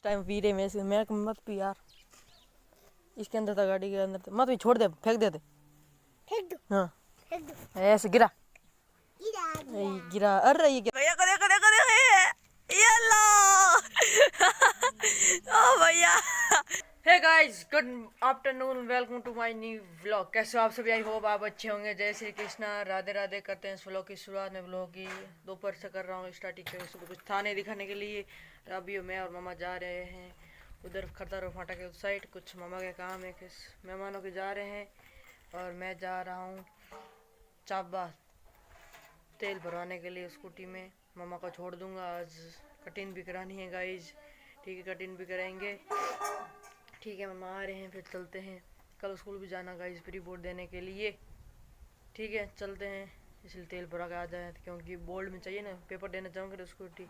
Time P रहे में मैं मत पी यार, इसके अंदर था, गाड़ी के अंदर था। मत पी, छोड़ दे, फेंक दे, फेंक दो, हाँ फेंक दो, ऐसे गिरा गिरा गिरा। अरे ये क्या भैया, देखो देखो देखो ये लो ओ भैया। Hey guys, good afternoon, welcome to my new vlog. कैसे हो आप सभी? आई होप आप अच्छे होंगे। जय श्री कृष्णा, राधे राधे। करते हैं इस व्लॉग की शुरुआत। में व्लॉग की दोपहर से कर रहा हूँ स्टार्टिंग के, सुबह कुछ था नहीं दिखाने के लिए। अभी मैं और मामा जा रहे हैं उधर खरदारो फाटा के उस साइड, कुछ मामा के काम है, किस मेहमानों के जा रहे हैं। और मैं जा रहा हूँ चाबा तेल भरवाने के लिए स्कूटी में। मामा को छोड़ दूंगा, आज कटिंग भी करानी है गाइज। ठीक है, कटिंग भी कराएंगे। ठीक है, मामा आ रहे हैं, फिर चलते हैं। कल स्कूल भी जाना गाइज, प्री बोर्ड देने के लिए। ठीक है, चलते हैं, इसलिए तेल भरा के आ जाए, क्योंकि बोर्ड में चाहिए ना, पेपर देने जाऊँगे तो स्कूटी।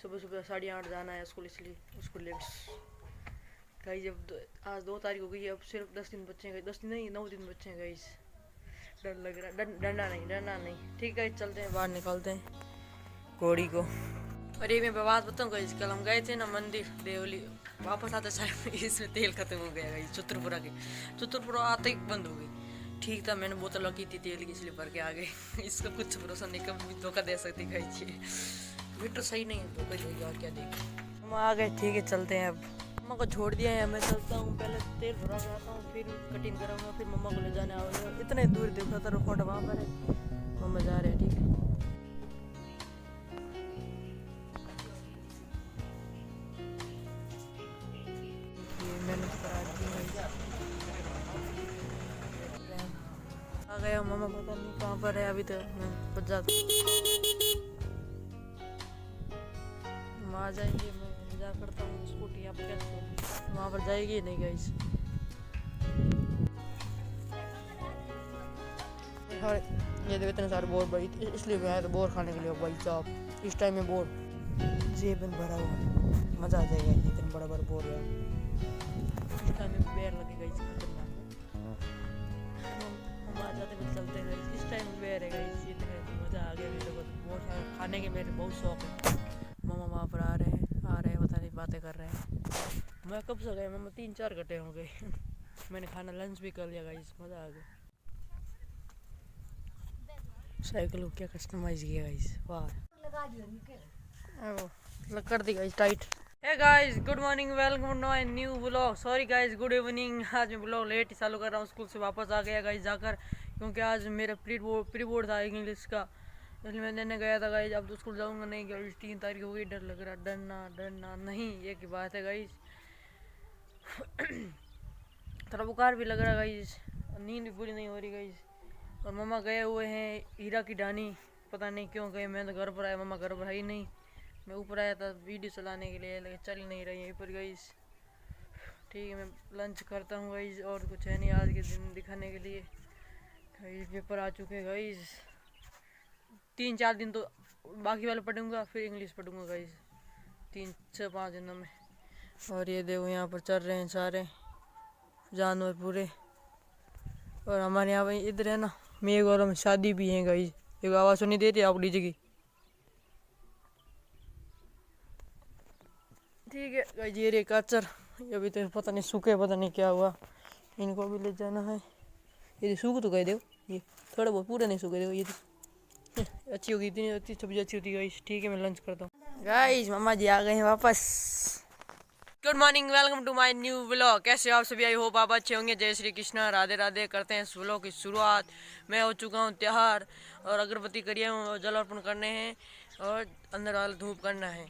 सुबह सुबह 8:30 जाना है स्कूल, इसलिए उसको लेट गाइज। अब आज 2 तारीख हो गई है, अब सिर्फ 10 दिन बच्चे हैं, 10 दिन नहीं 9 दिन बच्चे हैं गाइज। डर लग रहा है, डरना नहीं। ठीक है, चलते हैं, बाहर निकलते हैं घोड़ी को। अरे मैं बात बताऊँ गाइस, कल हम गए थे ना मंदिर देवली, वापस आते साइड इसमें तेल खत्म हो गया गाइस। चित्रपुरा आते ही बंद हो गई। ठीक था, मैंने बोतल रखी थी तेल की, इसलिए भर के आ गए इसका कुछ भरोसा नहीं, कभी भी धोखा दे सकती गाइस। मीटर सही नहीं है, धोखा देगी और क्या देगी। हम आ गए, ठीक है, चलते हैं। अब मम्मा को छोड़ दिया है, मैं चलता हूँ, पहले तेल भरा के आता हूँ, फिर कटिंग कराऊंगा, फिर मम्मा को ले जाने आऊँगा। इतने दूर देखा था, फोटो वहाँ पर है, मम्मा जा रहे हैं। ठीक है, मैंने करा दी। आ गया मामा, पता नहीं कहाँ पर है, अभी तो मैं बच जाता। हम आ जाएंगे, मैं इंतजार करता हूँ स्कूटी। आप कैसे वहाँ पर जाएगी नहीं गाइस? ये देखो इतने सारे बोर भाई, इसलिए मैं आया था बोर खाने के लिए भाई साहब। इस टाइम में बोर जेब में भरा हुआ है, मज़ा आ जाएगा। इतने बड़ा बड़ा बोर है, इस टाइम में बेर लगेगा इस खतरनाक। हम आ जाते हैं, चलते हैं इस टाइम में बेर है इस, इतने मज़ा आ गया। मेरे को बहुत सारे खाने के मेरे बहुत शौक है। मामा वहाँ पर आ रहे हैं, पता नहीं बातें कर रहे हैं। मैं कब से गए मामा, 3-4 घंटे हो गए मैंने खाना लंच भी कर लिया गाइस, मज़ा आ गया। साइकिल को क्या कस्टमाइज किया गाइस, वाह। कर दी guys tight. Hey guys, good morning, welcome to my new vlog. Sorry guys, good evening. आज मैं व्लॉग लेट चालू कर रहा हूँ, स्कूल से वापस आ गया गाइस जाकर, क्योंकि आज मेरा प्री बोर्ड था इंग्लिश का, इसलिए मैं देने गया था गाइस। अब तो स्कूल जाऊँगा नहीं गाइस, 3 तारीख हो गई। डर लग रहा, डरना नहीं, ये की बात है गाइस। थोड़ा बुखार भी लग रहा गाइस, नींद भी पूरी नहीं हो रही गाइस। और मामा गए हुए हैं हीरा की डानी, पता नहीं क्यों गए। मैं तो घर पर आया, मामा घर पर है ही नहीं। मैं ऊपर आया था वीडियो चलाने के लिए, लेकिन चल नहीं रही यहीं पर गाइस। ठीक है, मैं लंच करता हूँ गाइस, और कुछ है नहीं आज के दिन दिखाने के लिए गाइस। पेपर आ चुके हैं गाइस, 3-4 दिन तो बाकी वाले पढ़ूंगा, फिर इंग्लिश पढ़ूंगा गाइस 3-5 दिनों में। और ये देखो यहाँ पर चल रहे हैं सारे जानवर पूरे। और हमारे यहाँ पे इधर है ना मेघवालों में शादी भी है गाइस। एक आवाज़ सुनी दे रही है आपको डीजे की? ठीक है गाइस, ये रे काचर, अभी तो पता नहीं सूखे, पता नहीं क्या हुआ। इनको भी ले जाना है। ये सूख तो गए देखो, ये थोड़ा बहुत, पूरा नहीं सूखे देखो। ये अच्छी होगी, इतनी अच्छी सब्जी अच्छी होती है गाइस। ठीक है, मैं लंच करता हूँ गाइस। मामा जी आ गए हैं वापस। Good morning, welcome to my new vlog. कैसे हो आप सभी? आई होप आप अच्छे होंगे। जय श्री कृष्णा, राधे राधे। करते हैं इस व्लॉग की शुरुआत। मैं हो चुका हूँ तैयार, और अगरबत्ती करिए और जल अर्पण करने हैं, और अंदर वाला धूप करना है।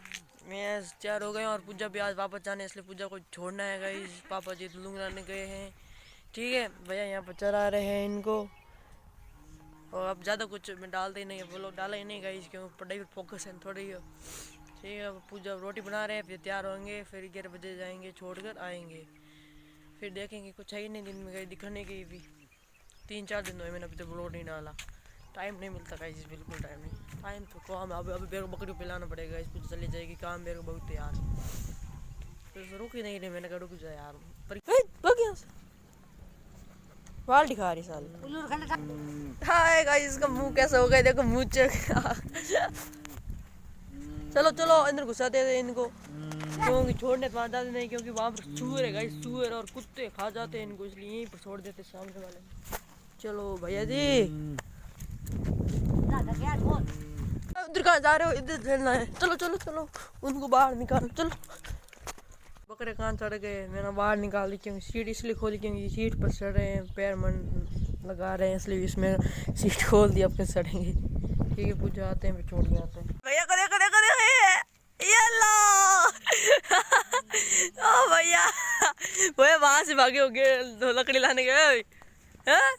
मैं तैयार हो गए, और पूजा भी आज वापस जाने, इसलिए पूजा को छोड़ना है गाइस। पापा जी लुंगराने गए हैं। ठीक है, भैया यहाँ पर चरा रहे हैं इनको। और अब ज़्यादा कुछ मैं डालते ही नहीं है, व्लॉग डाला ही नहीं गाइस, क्योंकि पढ़ाई पर फोकस है थोड़ी। ठीक है, पूजा रोटी बना रहे हैं, फिर तैयार होंगे, फिर 11 बजे जाएंगे, छोड़कर आएंगे, फिर देखेंगे। कुछ है ही नहीं दिन में गई दिखाने की भी। 3-4 दिन हुए मैंने अभी तक व्लॉग नहीं डाला, टाइम नहीं मिलता गाइस, बिल्कुल टाइम नहीं। टाइम तो काम, अभी मेरे को बकरी पिलाना पड़ेगा, इस पूजा चली जाएगी, काम मेरे को बहुत यार। तो रुक ही नहीं रही, मैंने कहा रुक जाए यार, पर बाल दिखा रही साल। हाय गाइस, इसका मुंह कैसा हो गया देखो, मुंह चेक चलो चलो अंदर घुसाते थे इनको। क्योंकि छोड़ने तो आते नहीं, क्योंकि वहाँ पर सूअर है गाइस, सूअर और कुत्ते खा जाते हैं इनको, इसलिए यहीं पर छोड़ देते सामने वाले। चलो भैया जी, उधर कहाँ जा रहे हो? इधर चलना है, चलो चलो चलो, उनको बाहर निकालो चलो। बकरे कहाँ चढ़ गए, मैंने बाहर निकाल दी, क्योंकि सीट इसलिए खोली क्योंकि सीट पर चढ़ रहे हैं, पैर मन लगा रहे हैं, इसलिए इसमें सीट खोल दी, अब कैसे चढ़ेंगे। ठीक है, पूछा आते हैं फिर छोड़ के आते हैं। भैया कदे कदे कदे ये लो ओ भैया, भैया वहां से भागे हो गए, लकड़ी लाने गए हैं?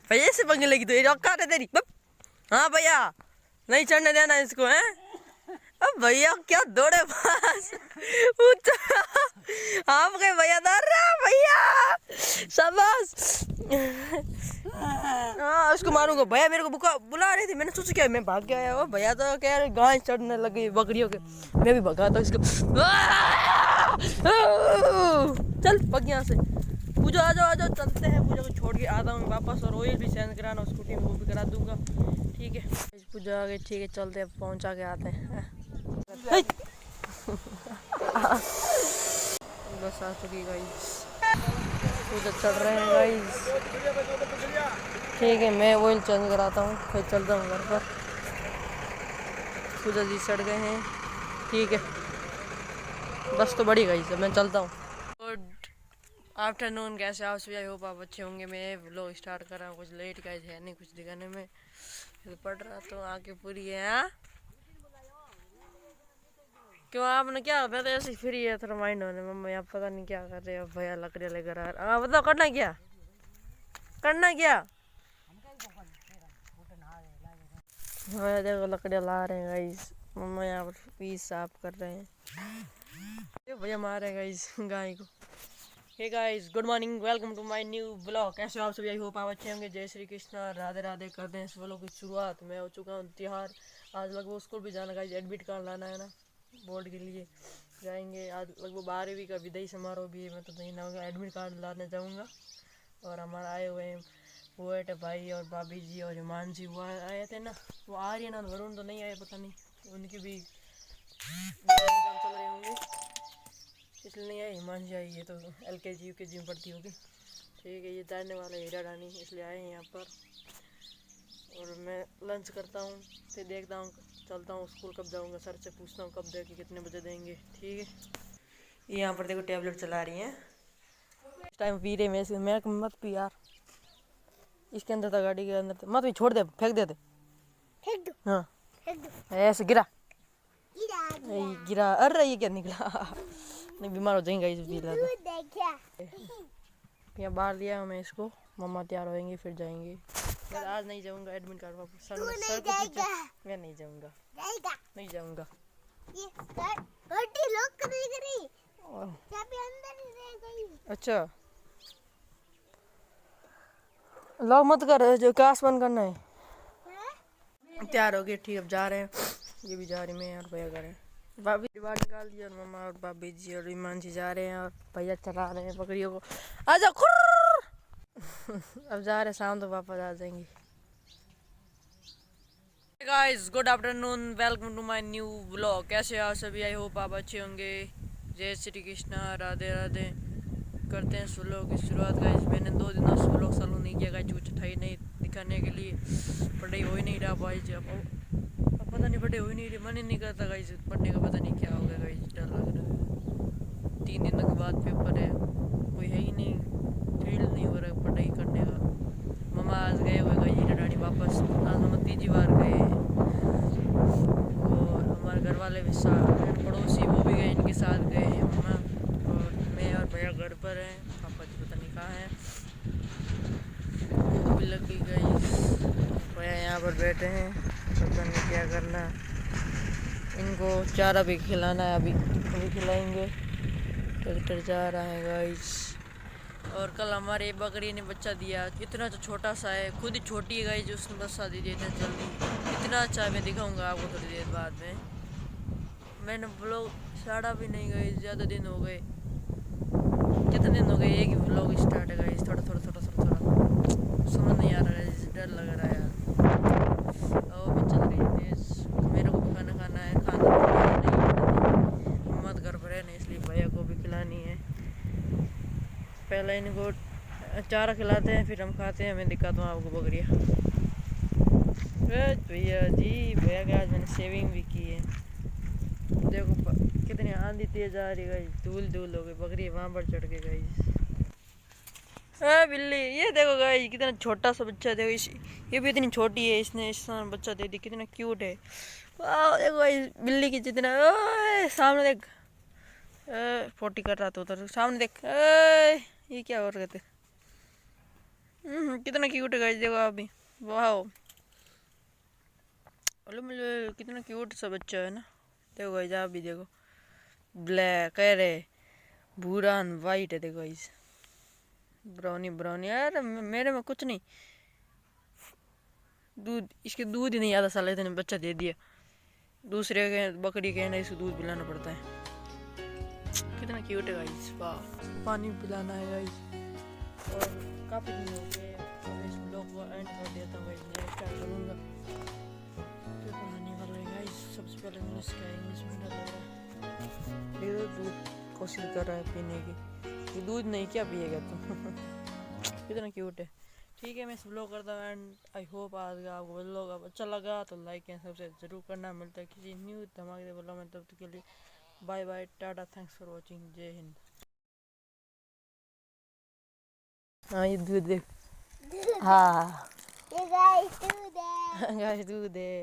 भैया से पंगे लगी तो ये रॉक काट है तेरी। हाँ भैया, नहीं चढ़ने देना इसको है। अब भैया क्या दौड़े पास, आप गए भैया, दौड़ रहा भैया, शाबाश। हाँ उसको मारूंगा। भैया मेरे को बुला रही थी, मैंने सोचा क्या मैं भाग के आया हो, भैया तो कह रहे गाय चढ़ने लगी बकरियों के, मैं भी भगा था इसको। चल पग यहाँ से। पूजा आ जाओ चलते हैं, पूजा को छोड़ के आता हूँ वापस, और ऑयल भी चेंज कराना स्कूटी में, वो भी करा दूंगा। ठीक है पूजा आ गई, ठीक है चलते हैं, पहुँचा के आते हैं। बस आ चुकी गाइस, पूजा चल रहे हैं गाइस। ठीक है मैं ऑयल चेंज कराता हूँ, फिर चलता हूँ घर पर। पूजा जी चढ़ गए हैं, ठीक है बस तो बड़ी गई, मैं चलता हूँ। गुड आफ्टरनून, कैसे आप सभी? आई होप आप अच्छे होंगे। मैं व्लॉग स्टार्ट कर रहा हूँ, कुछ लेट गाइस है नहीं कुछ दिखाने में, पढ़ रहा तो आके पूरी है। हाँ क्यों आपने क्या, मैं तो ऐसे फ्री है थोड़ा माइंड होने, मम्मा यहाँ पता नहीं क्या कर रहे हो, भैया लकड़ियाँ लेकर आ रहा। हाँ बताओ करना क्या, करना क्या? हाँ देखो लकड़ियाँ ला रहे हैं गाइस, मम्मा यहाँ पर पीस साफ कर रहे हैं, भैया मार रहे हैं गाइस गाय को। Hey guys good morning, welcome to my new blog. कैसे हो आप सभी? आई होप आप अच्छे होंगे। जय श्री कृष्णा, राधे राधे। करते हैं इस ब्लॉग की शुरुआत। मैं हो चुका हूँ तैयार, आज लगभग स्कूल भी जाना गाइस, एडमिट कार्ड लाना है ना बोर्ड के लिए, जाएंगे आज लगभग 12वीं का विदाई समारोह भी है, मैं तो नहीं ना होगा, एडमिट कार्ड लाने जाऊँगा। और हमारे आए हुए हैं वो है भाई और भाभी जी और हिमांशी, वो आए थे ना, वो आ रही है ना, वरुण तो नहीं आए, पता नहीं उनकी भी काम चल रहे होंगे इसलिए नहीं आई। हिमांशी आई है तो LKG UKG में पढ़ती होगी। ठीक है ये जाने वाला है हीरा रानी, इसलिए आए हैं यहाँ पर। और मैं लंच करता हूँ, फिर देखता हूँ चलता हूँ स्कूल कब जाऊँगा, सर से पूछता हूँ कब देंगे, कितने बजे देंगे। ठीक है ये यहाँ पर देखो टैबलेट चला रही हैं, इस टाइम पी रहे में, मैं मत पी यार, इसके अंदर था गाड़ी के अंदर था, मत भी छोड़ दे, फेंक दे। फेंक दो, हाँ फेंक दो, ऐसे गिरा गिरा गिरा, अरे ये क्या निकला नहीं बीमार हो जाएंगे इस पीला तो। देखा यहाँ बाहर लिया हूँ मैं इसको, मम्मा तैयार होएंगे फिर जाएंगे। मैं आज नहीं जाऊँगा एडमिट कार्ड वापस, सर को पूछा, मैं नहीं जाऊँगा, जाएगा नहीं जाऊँगा। ये गाड़ी लॉक कर रही, चाबी अंदर ही रह गई। अच्छा लॉक मत कर, जो काश बंद करना है। तैयार हो गए, ठीक अब जा रहे हैं, ये भी जा रही, मैं और भैया जा रहे हैं। भाभी बाहर निकाल दिया, और मम्मा और भाभी जी और हिमांशी जा रहे हैं, और भैया चला रहे हैं बकरियों को। आ जाओ अब जा रहे, शाम तो वापस आ जाएंगे। Guys good afternoon, welcome to my new vlog. कैसे हो आप सभी? आई होप आप अच्छे होंगे। जय श्री कृष्णा, राधे राधे। करते हैं व्लॉग की शुरुआत गाइस। मैंने 2 दिनों से व्लॉग चालू नहीं किया गाइस, कुछ था ही नहीं दिखाने के लिए, पढ़ाई हो ही नहीं रहा भाई। अब पता नहीं पढ़ाई हो ही नहीं रही, मन ही नहीं करता गाइस पढ़ने का, पता नहीं क्या हो गया गाइस, डर लग रहा है। 3 दिनों के बाद पेपर है, कोई है ही नहीं, फील नहीं हो रहा पढ़ाई करने का। मम्मा आज गए हुए गाइस हीरा रानी वापस, आज मम्मा 3जी बार गए, और हमारे घर वाले भी साथ, पड़ोसी वो भी गए, इनके साथ गए हैं मम्मा, और मैं और भैया घर पर हैं, पापा जी पता नहीं कहाँ हैं। भूख भी लग गई गाइस, भैया यहाँ पर बैठे हैं, पता नहीं क्या करना, इनको चारा भी खिलाना है, अभी खिलाएंगे। ट्रैक्टर जा रहा है गाइस। और कल हमारे बकरी ने बच्चा दिया, इतना तो छोटा सा है, खुद ही छोटी है गाइस, उसने बच्चा दी दिया इतना जल्दी, इतना अच्छा है। मैं दिखाऊंगा आपको थोड़ी देर बाद में। मैंने ब्लॉग छाड़ा भी नहीं गई, ज़्यादा दिन हो गए, कितने दिन हो गए, एक ही ब्लॉग स्टार्ट है गाइस, थोड़ा समझ नहीं आ रहा है, डर लग रहा है यार। और भी चल रही है तेज, मेरे को भी खाना है, खाना नहीं मत घर पर है नहीं, इसलिए पहले इनको चारा खिलाते हैं फिर हम खाते हैं। मैं दिखाता हूँ आपको बकरियाँ। भैया जी, भैया के आज मैंने सेविंग भी की है। देखो कितनी आंधी तेज आ रही है गाइस, धूल धूल हो गई। बकरी वहाँ पर चढ़ के गाइस। बिल्ली, ये देखो गाइस कितना छोटा सा बच्चा। देखो इस, ये भी इतनी छोटी है, इसने इस बच्चा दे दी। कितना क्यूट है। वाह देखो गाइस, बिल्ली की जितना। ओए सामने देख, पोटी कर रहा था उधर। सामने देख, ये क्या और कहते। कितना क्यूट है गाइस, देखो आप भी। वाह मुझे कितना क्यूट सा बच्चा है ना। देखो गाइस आप भी देखो, ब्लैक अरे भूरा वाइट है। देखो गाइस ब्राउनी ब्राउनी। यार मेरे में कुछ नहीं, दूध इसके दूध ही नहीं आता साला, इतने बच्चा दे दिया। दूसरे के बकरी के ना इसको दूध पिलाना पड़ता है। कितना क्यूट है गाइस। वाह, पानी पिलाना है गाइस। और काफ़ी दिन हो गए तो इस ब्लॉग को एंड कर देता हूँ गाइस। मैं स्टार्ट करूँगा तो पढ़ाने वाला है गाइस। सबसे पहले मैंने इसका इंग्लिश में डाला है। ये दूध कोशिश कर रहा है पीने की। ये दूध नहीं क्या पिएगा तुम। कितना क्यूट है। ठीक है, मैं इस ब्लॉग करता हूँ एंड आई होप आज का आपको ब्लॉग अच्छा लगा तो लाइक एंड सब्सक्राइब जरूर करना। मिलता है किसी न्यू धमाके ब्लॉग में, तब तक के लिए bye bye, tata, thanks for watching, जय हिंद। हाँ ये दूध देख। हाँ ये गाइस दूध है। गाइस दूध है।